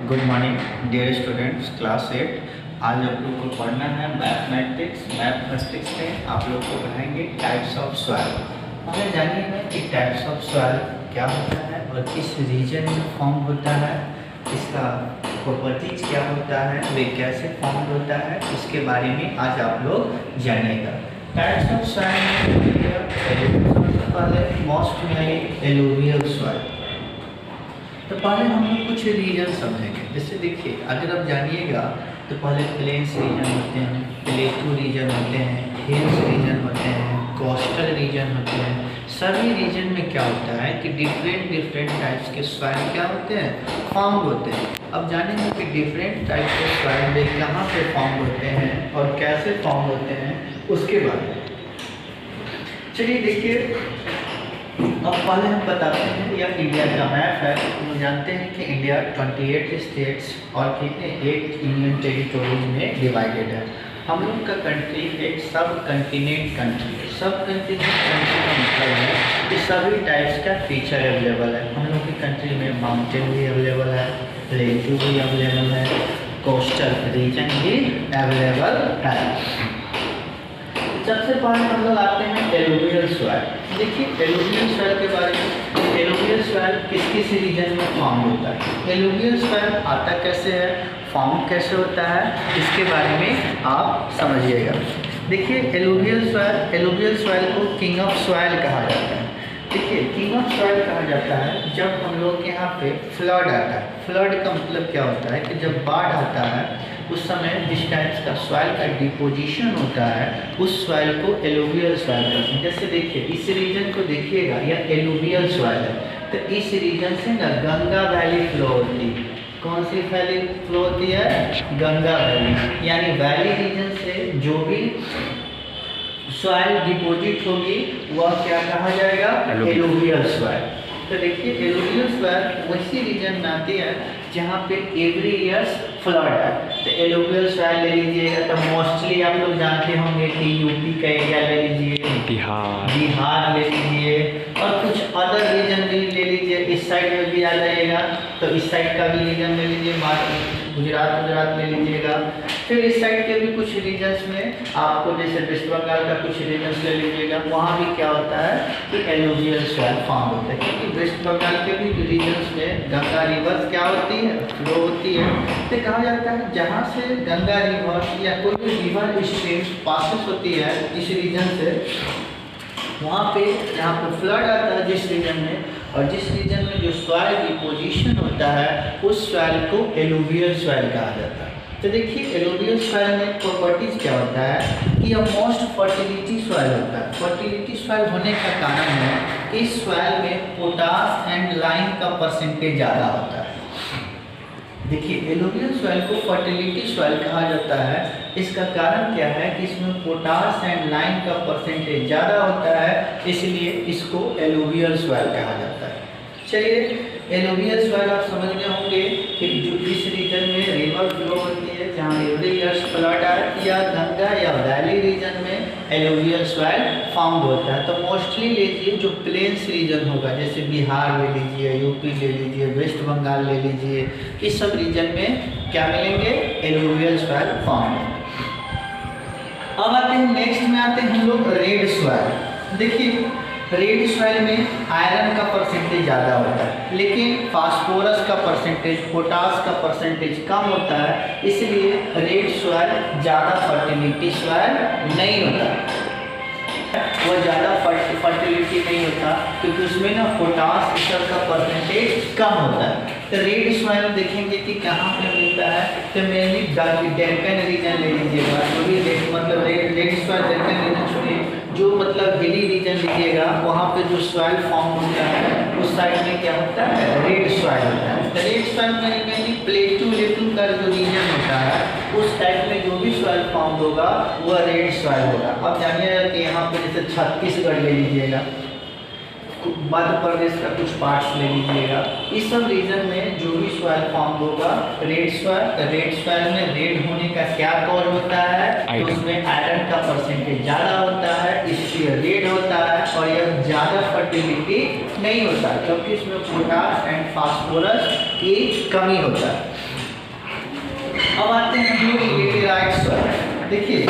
Good morning dear students, class 8। आज आप लोग को पढ़ना है मैथमेटिक्स में आप लोग को पढ़ाएंगे टाइप्स ऑफ सॉइल। हमें जानिएगा कि टाइप्स ऑफ सॉइल क्या होता है और किस रीजन में फॉर्म होता है, इसका प्रॉपर्टीज क्या होता है, वे कैसे फॉर्म होता है, इसके बारे में आज आप लोग जानिएगा। टाइप्स ऑफ सॉइल में सबसे पहले मोस्ट में एलुवियल सॉइल। तो पहले हम लोग कुछ रीजन समझेंगे। जैसे देखिए, अगर आप जानिएगा तो पहले प्लेन्स रीजन होते हैं, प्लेटू रीजन होते हैं, हिल्स रीजन होते हैं, कोस्टल रीजन होते हैं। सभी रीजन में क्या होता है कि डिफरेंट टाइप्स के सॉइल क्या होते हैं, फॉर्म होते हैं। अब जानेंगे कि डिफरेंट टाइप्स के सॉइल में कहाँ पे फॉर्म होते हैं और कैसे फॉर्म होते हैं, उसके बारे में। चलिए देखिए, अब पहले हम बताते हैं यह इंडिया का मैप है। हम जानते हैं कि इंडिया 28 स्टेट्स और कितने 8 यूनियन टेरिटोरीज में डिवाइडेड है। हम लोग का कंट्री एक सब कंटिनेंट कंट्री है। सब कंटिनेंट कंट्री का मतलब है कि सभी टाइप्स का फीचर अवेलेबल है। हम लोग की कंट्री में माउंटेन भी अवेलेबल है, प्लेटू भी अवेलेबल है, कोस्टल रीजन भी अवेलेबल है। सबसे पहले हम लोग आते हैं एलुवियल सॉइल। देखिए, एलुवियल सॉइल के बारे में, एलुवियल सॉइल किस किस रीजन में फॉर्म होता है, एलुवियल सॉइल आता कैसे है, फॉर्म कैसे होता है, इसके बारे में आप समझिएगा। देखिए, एलुवियल सॉइल को किंग ऑफ सॉइल कहा जाता है। देखिए, किंग ऑफ सॉइल कहा जाता है जब हम लोग के यहाँ पे फ्लड आता है। फ्लड का मतलब क्या होता है कि जब बाढ़ आता है उस समय जिस टाइप्स का सॉइल का डिपोजिशन होता है उस सॉइल को एलुवियल सॉइल कहते हैं। जैसे देखिए, इस रीजन को देखिएगा, यह एलुवियल सॉइल है। तो इस रीजन से ना गंगा वैली फ्लो होती है। कौन सी वैली फ्लो होती है? गंगा वैली। यानी वैली रीजन से जो भी सॉइल डिपोजिट होगी वह क्या कहा जाएगा? Alluvial soil. तो देखिए, एलुवियल सॉइल वैसी रीजन में आती है जहाँ पे एवरी ईयर्स फ्लड है। तो एलुवियल सॉइल ले लीजिएगा तो मोस्टली आप लोग जानते होंगे कि यूपी का एरिया ले लीजिए, बिहार ले लीजिए, और कुछ अदर रीजन भी ले लीजिए। इस साइड में भी आ जाइएगा तो इस साइड का भी रीजन ले लीजिए, गुजरात ले लीजिएगा। फिर इस साइड के भी कुछ रीजन्स में आपको, जैसे वेस्ट बंगाल का कुछ रीजन्स ले लीजिएगा, वहाँ भी क्या होता है कि एलुवियल सॉइल फॉर्म होता है। क्योंकि वेस्ट बंगाल के भी रीजन्स में गंगा रिवर्स क्या होती है, फ्लो होती है। तो कहा जाता है जहाँ से गंगा रिवर्स या कोई भी रिवर स्ट्रीम पासिस होती है इस रीजन से, वहाँ पे जहाँ पर फ्लड आता है जिस रीजन में, और जिस रीजन में जो सॉइल डिपोजिशन होता है उस सॉइल को एलुवियल सॉइल कहा जाता है। तो देखिए, एलुवियल सॉइल में प्रॉपर्टीज क्या होता है कि यह मोस्ट फर्टिलिटी सॉइल होता है। फर्टिलिटी सॉइल होने का कारण है कि इस सॉइल में पोटास एंड लाइम का परसेंटेज ज़्यादा होता है। देखिए, एलुवियल सॉइल को फर्टिलिटी सॉइल कहा जाता है। इसका कारण क्या है कि इसमें पोटास एंड लाइम का परसेंटेज ज़्यादा होता है, इसलिए इसको एलुवियल सॉइल कहा जाता है। चलिए, एलुवियल सॉइल आप समझ गए होंगे कि जो इस रीजन में रिवर फ्लो होती है, जहाँ एवरी ईयर्स फ्लड आए, या गंगा या वैली रीजन में एलुवियल सॉइल फाउंड होता है। तो मोस्टली लीजिए जो प्लेन्स रीजन होगा, जैसे बिहार ले लीजिए, यूपी ले लीजिए, वेस्ट बंगाल ले लीजिए, इस सब रीजन में क्या मिलेंगे? Alluvial soil found. अब आते हैं नेक्स्ट में, आते हैं हम लोग रेड सॉइल। देखिए, रेड सॉइल में आयरन का परसेंटेज ज़्यादा होता है, लेकिन फास्फोरस का परसेंटेज, पोटास का परसेंटेज कम होता है, इसलिए रेड सॉइल ज़्यादा फर्टिलिटी सॉइल नहीं होता। वह ज़्यादा फर्टिलिटी नहीं होता क्योंकि उसमें ना पोटास सब का परसेंटेज कम होता है। तो रेड सॉइल देखेंगे कि कहाँ पे मिलता है, तो मेनली डेल्टन रीजन ले लीजिएगा। जो भी मतलब रेड सॉइल डेल्टन रीजन छोड़िए, जो मतलब हिली रीजन लीजिएगा, वहाँ पे जो सॉइल फॉर्म होता है उस साइड में क्या होता है? रेड सॉइल होता है। तो रेड सॉइल में मेनली प्लेटू का जो रीजन होता है उस टाइप में जो भी सॉइल फॉर्म होगा वह रेड सॉइल होगा। अब जानिएगा कि यहाँ पे जैसे छत्तीसगढ़ ले लीजिएगा, मध्य प्रदेश का कुछ पार्ट्स ले लीजिएगा, इस सब रीजन में जो भी सॉइल फॉर्म होगा रेड सॉइल। रेड सॉइल में रेड होने का क्या कॉज होता है? तो उसमें आयरन का परसेंटेज ज़्यादा होता है, इसलिए रेड होता है, और यह ज़्यादा फर्टिलिटी नहीं होता क्योंकि इसमें पोटास एंड फास्फोरस की कमी होता है। अब आते हैं हम लोग लेटेराइट सॉइल। देखिए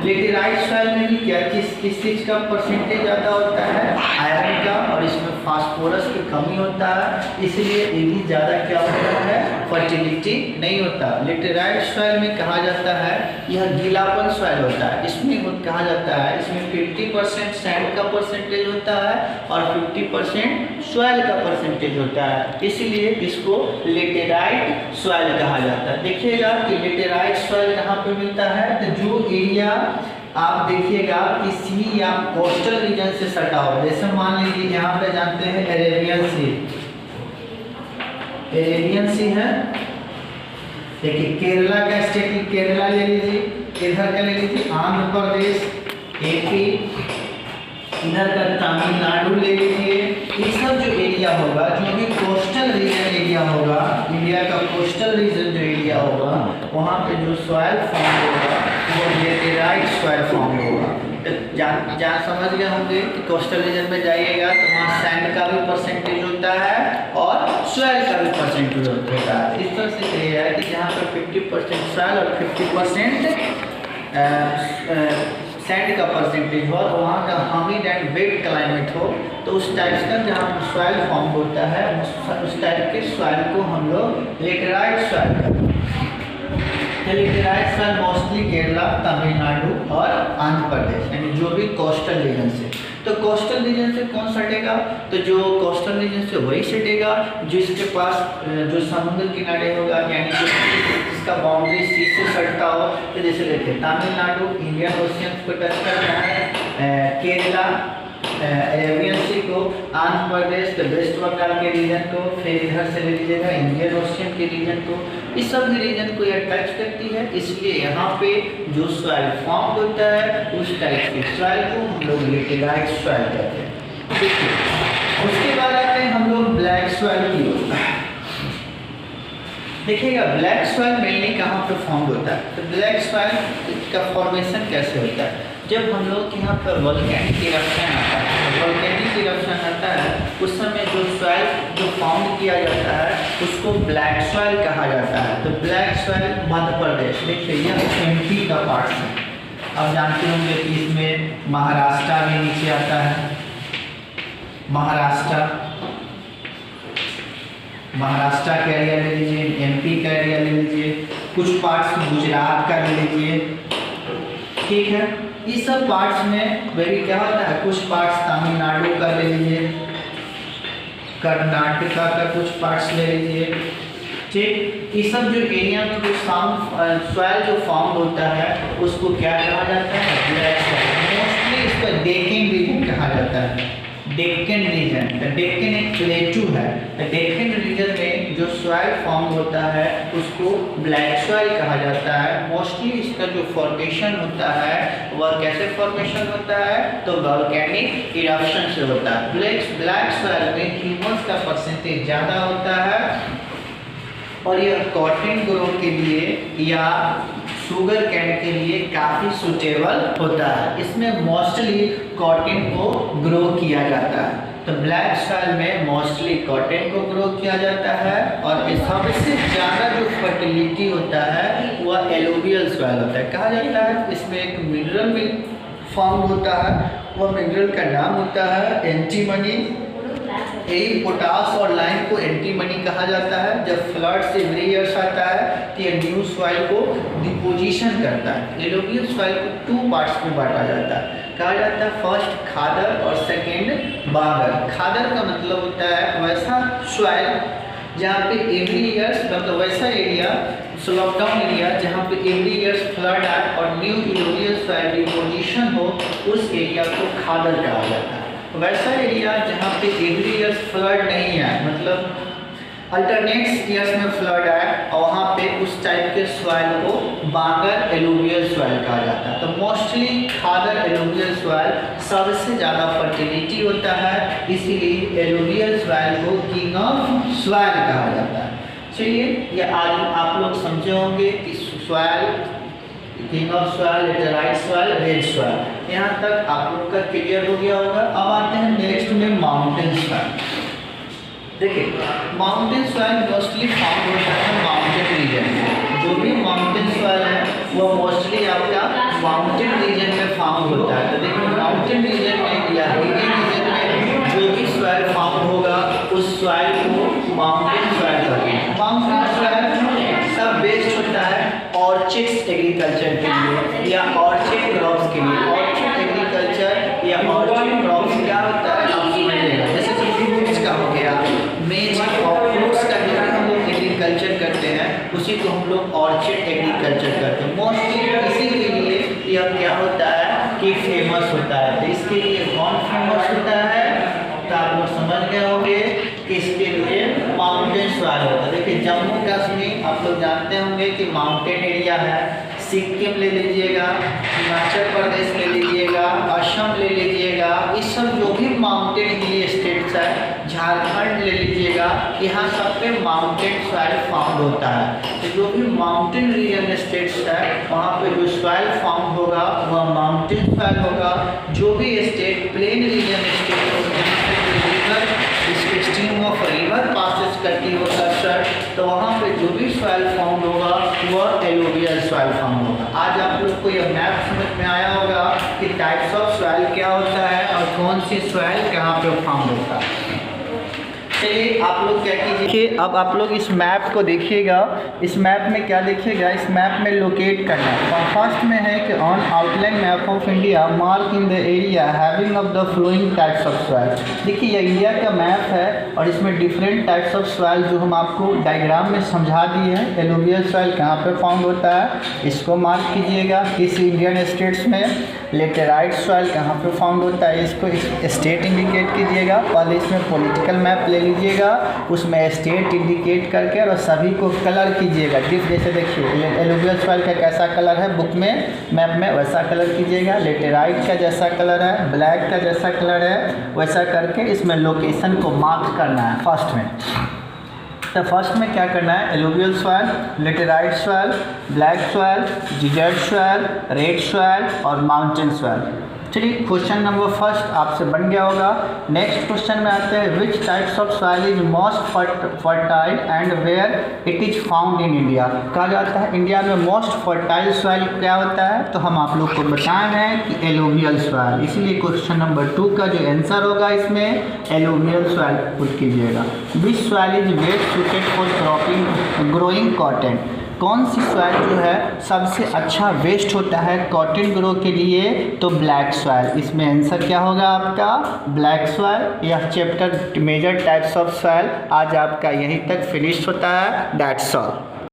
लेटेराइट सॉइल में भी क्या किस चीज़ का परसेंटेज ज़्यादा होता है, आयरन का, और इसमें फास्फोरस की कमी होता है, इसलिए ये भी ज़्यादा क्या होता है, फर्टिलिटी नहीं होता। लेटेराइट सॉइल में कहा जाता है यह गीलापन सॉइल होता है, इसमें कहा जाता है इसमें 50% सैंड का परसेंटेज होता है और 50% सॉइल का परसेंटेज होता है, इसलिए इसको लेटेराइट सॉइल कहा जाता है। देखिएगा कि लेटेराइट सॉइल कहाँ पे मिलता है, तो जो एरिया आप देखिएगा कि सी या कोस्टल रीजन से सटा हुआ, जैसे मान लीजिए यहाँ पे जानते हैं अरेबियन सी है। देखिए केरला का स्टेट केरला ले लीजिए, इधर का ले लीजिए आंध्र प्रदेश, एपी, इधर का तमिलनाडु ले लीजिए। ये सब जो एरिया होगा, जो भी कोस्टल रीजन एरिया होगा, इंडिया का कोस्टल रीजन जो एरिया होगा, वहाँ पे जो सॉइल फॉर्म होगा वो लेटेराइट सॉइल फॉर्म होगा। तो जहाँ समझ गए होंगे कि कोस्टल रीजन में जाइएगा तो वहाँ सैंड का भी परसेंटेज होता है और सॉइल का भी परसेंटेज होता है। इस तरह से ये है कि जहाँ पर 50% सॉइल और 50% सैंड का परसेंटेज हो और वहाँ का ह्यूमिड एंड वेट क्लाइमेट हो, तो उस टाइप का जहाँ पर सॉइल फॉर्म होता है उस टाइप के सॉइल को हम लोग लेटेराइट सॉइल कहते हैं। Laterite soil mostly Kerala, Tamil Nadu और आंध्र प्रदेश, यानी जो भी कोस्टल रीजन से। तो कोस्टल रीजन से कौन सटेगा, तो जो कोस्टल रीजन से वही सटेगा जिसके पास जो समुद्र किनारे होगा, यानी जो इसका बाउंड्री सी से सटता हो। तो जैसे देखिए तमिलनाडु इंडियन ओशियन को टच करता है, केरला अरेबियन सी को, आंध्र प्रदेश तो वेस्ट बंगाल के रीजन को, फिर इधर से ले लीजिएगा इंडियन ओशियन के रीजन को, इस सब रीजन को यह टच करती है, इसलिए यहाँ पे जो सॉइल फॉर्म होता है उस टाइप के सॉइल को हम लोग लेटेराइट सॉइल कहते हैं। देखिए उसके बाद आते हैं हम लोग ब्लैक सॉइल की ओर। देखिएगा ब्लैक सॉइल मेनली कहाँ पे फॉर्म होता है, तो ब्लैक सॉइल का फॉर्मेशन कैसे होता है, जब हम लोग यहाँ पर वोल्केनिक इरप्शन आता है, वोल्केनिक इरप्शन आता है उस समय जो सॉइल जो फॉर्म किया जाता है उसको ब्लैक सॉइल कहा जाता है। तो ब्लैक सॉइल मध्य प्रदेश, देखिए यह एमपी का पार्ट है। अब जानते होंगे कि इसमें महाराष्ट्र भी नीचे आता है, महाराष्ट्र का एरिया ले लीजिए, एमपी का एरिया ले लीजिए, कुछ पार्ट्स गुजरात का ले लीजिए, ठीक है। इस सब पार्ट्स में वही क्या होता है, कुछ पार्ट्स तमिलनाडु का ले लीजिए, कर्नाटका का कुछ पार्ट्स ले लीजिए, ठीक। ये सब जो एरिया में जो सॉइल जो फॉर्म होता है उसको क्या कहा जाता है, ब्लैक सॉइल। मोस्टली इसको डेक्कन रीजन कहा जाता है, डेक्कन रीजन। डेक्कन एक प्लेटू है, डेक्कन रीजन में जो सॉइल फॉर्म होता है उसको ब्लैक सॉइल कहा जाता है। मोस्टली इसका जो फॉर्मेशन होता है वह कैसे फॉर्मेशन होता है, तो वोल्केनिक इरप्शन से होता है। ब्लैक सॉइल में ह्यूमस का परसेंटेज ज़्यादा होता है और यह कॉटन ग्रो के लिए या शुगर कैन के लिए काफ़ी सूटेबल होता है। इसमें मोस्टली कॉटन को ग्रो किया जाता है। तो ब्लैक सॉइल में मोस्टली कॉटन को ग्रो किया जाता है और सबसे ज़्यादा जो फर्टिलिटी होता है वह एलुवियल सॉइल होता है। कहा जाता है इसमें एक मिनरल भी फॉर्म होता है, वह मिनरल का नाम होता है एंटीमनी। यही पोटास और लाइम को एंटीमनी कहा जाता है। जब फ्लड से एवरी ईयर्स आता है तो ये न्यू सॉइल को डिपोजिशन करता है। एलुवियल सॉइल को 2 पार्ट्स में बांटा जाता है। कहा जाता है फर्स्ट खादर और सेकेंड बांगर। खादर का मतलब होता है वैसा सॉइल जहाँ पे एवरी ईयर्स, मतलब वैसा एरिया स्लोप डाउन एरिया जहाँ पे एवरी ईयर्स फ्लड आए और न्यू एलुवियल सॉइल डिपोजिशन हो, उस एरिया को खादर कहा जाता है। वैसा एरिया जहाँ पे एवरी ईयर्स फ्लड नहीं है, मतलब अल्टरनेट्स ईयर्स में फ्लड आए और वहाँ पे उस टाइप के सॉइल को बांगर एलुवियल सॉइल कहा जाता है। तो मोस्टली खादर एलुवियल सॉइल सबसे ज़्यादा फर्टिलिटी होता है, इसीलिए एलुवियल सॉइल को किंग ऑफ सॉइल कहा जाता है। चलिए ये आज आप लोग समझे होंगे कि soil, king of soil, laterite soil, red soil, यहाँ तक आप लोग का क्लियर हो गया होगा। अब आते हैं नेक्स्ट में माउंटेन सॉइल। देखिए माउंटेन सॉइल मोस्टली फॉर्म होता है माउंटेन रीजन में। जो भी माउंटेन रीजन में फाउंड होता है। तो देखिए माउंटेन रीजन में या हिली रीजन में जो भी सॉइल फाउंड होगा उस सॉइल को माउंटेन सॉइल कहते हैं। माउंटेन सॉइल सब बेस्ड होता है ऑर्चिड्स एग्रीकल्चर के लिए या ऑर्चिड क्रॉप्स के लिए। ऑर्चिड एग्रीकल्चर या ऑर्चिड क्रॉप्स क्या होता है आप समझिएगा, जैसे कि फ्रूट्स का हो गया, मेज और फ्रूट्स का जो हम लोग एग्रीकल्चर करते हैं उसी को हम लोग ऑर्चिड एग्रीकल्चर करते हैं। मोस्टली इसी के लिए यह क्या होता है कि फेमस होता है। तो इसके लिए कौन फेमस होता है तो आप लोग समझ गए होंगे कि इसके लिए माउंटेन सॉइल होता है। देखिए जम्मू कश्मीर आप लोग जानते होंगे कि माउंटेन एरिया है। सिक्किम ले लीजिएगा, हिमाचल प्रदेश ले लीजिएगा, असम ले लीजिएगा, इस सब जो भी माउंटेन हिली स्टेट्स है, झारखंड ले लीजिएगा, यहाँ सब पे माउंटेन सॉइल फाउंड होता है। तो जो भी माउंटेन रीजन स्टेट्स है वहाँ पे जो सॉइल फाउंड होगा वह माउंटेन सॉइल होगा। जो भी स्टेट प्लेन रीजन स्टेट होगा स्ट्रीम ऑफ रिवर पासेस करती हो सर, तो वहाँ पे जो भी सॉइल फाउंड होगा वह एलुवियल सॉइल फाउंड होगा। आज आप लोग को यह मैप समझ में आया होगा कि टाइप्स ऑफ सॉइल क्या होता है और कौन सी सॉइल कहाँ पे फाउंड होता है। चलिए आप लोग क्या कीजिए, अब आप लोग इस मैप को देखिएगा। इस मैप में क्या देखिएगा, इस मैप में लोकेट करना है। और फर्स्ट में है कि on outline map of India mark in the area having of the flowing types of soil. देखिए यह इंडिया का मैप है और इसमें डिफरेंट टाइप्स ऑफ सॉइल जो हम आपको डायग्राम में समझा दिए हैं। एलुवियल सॉइल कहाँ पे फाउंड होता है इसको मार्क कीजिएगा। इस इंडियन स्टेट्स में लेटेराइट सॉइल कहाँ पे फाउंड होता है इसको स्टेट इंडिकेट कीजिएगा। पहले इसमें पॉलिटिकल मैप ले लीजिएगा, उसमें स्टेट इंडिकेट करके और सभी को कलर कीजिएगा। जैसे देखिए एलुवियल सॉइल का कैसा कलर है बुक में मैप में वैसा कलर कीजिएगा। लेटेराइट का जैसा कलर है, ब्लैक का जैसा कलर है, वैसा करके इसमें लोकेशन को मार्क करना है फर्स्ट में। तो फर्स्ट में क्या करना है, alluvial soil, laterite soil, black soil, desert soil, red soil और माउंटेन सॉइल। चलिए क्वेश्चन नंबर फर्स्ट आपसे बन गया होगा। नेक्स्ट क्वेश्चन में आते हैं, which types of soil is most fertile and where it is found in India. कहा जाता है इंडिया में मोस्ट फर्टाइल सॉइल क्या होता है, तो हम आप लोग को बताए हैं कि एलुवियल सॉइल। इसीलिए क्वेश्चन नंबर 2 का जो आंसर होगा इसमें एलुवियल सॉइल पुट कीजिएगा। विच soil is best suited for cropping growing cotton. कौन सी सॉइल जो है सबसे अच्छा वेस्ट होता है कॉटन ग्रो के लिए, तो ब्लैक सॉइल। इसमें आंसर क्या होगा आपका ब्लैक सॉइल। यह chapter major types of soil आज आपका यहीं तक फिनिश होता है। That's all.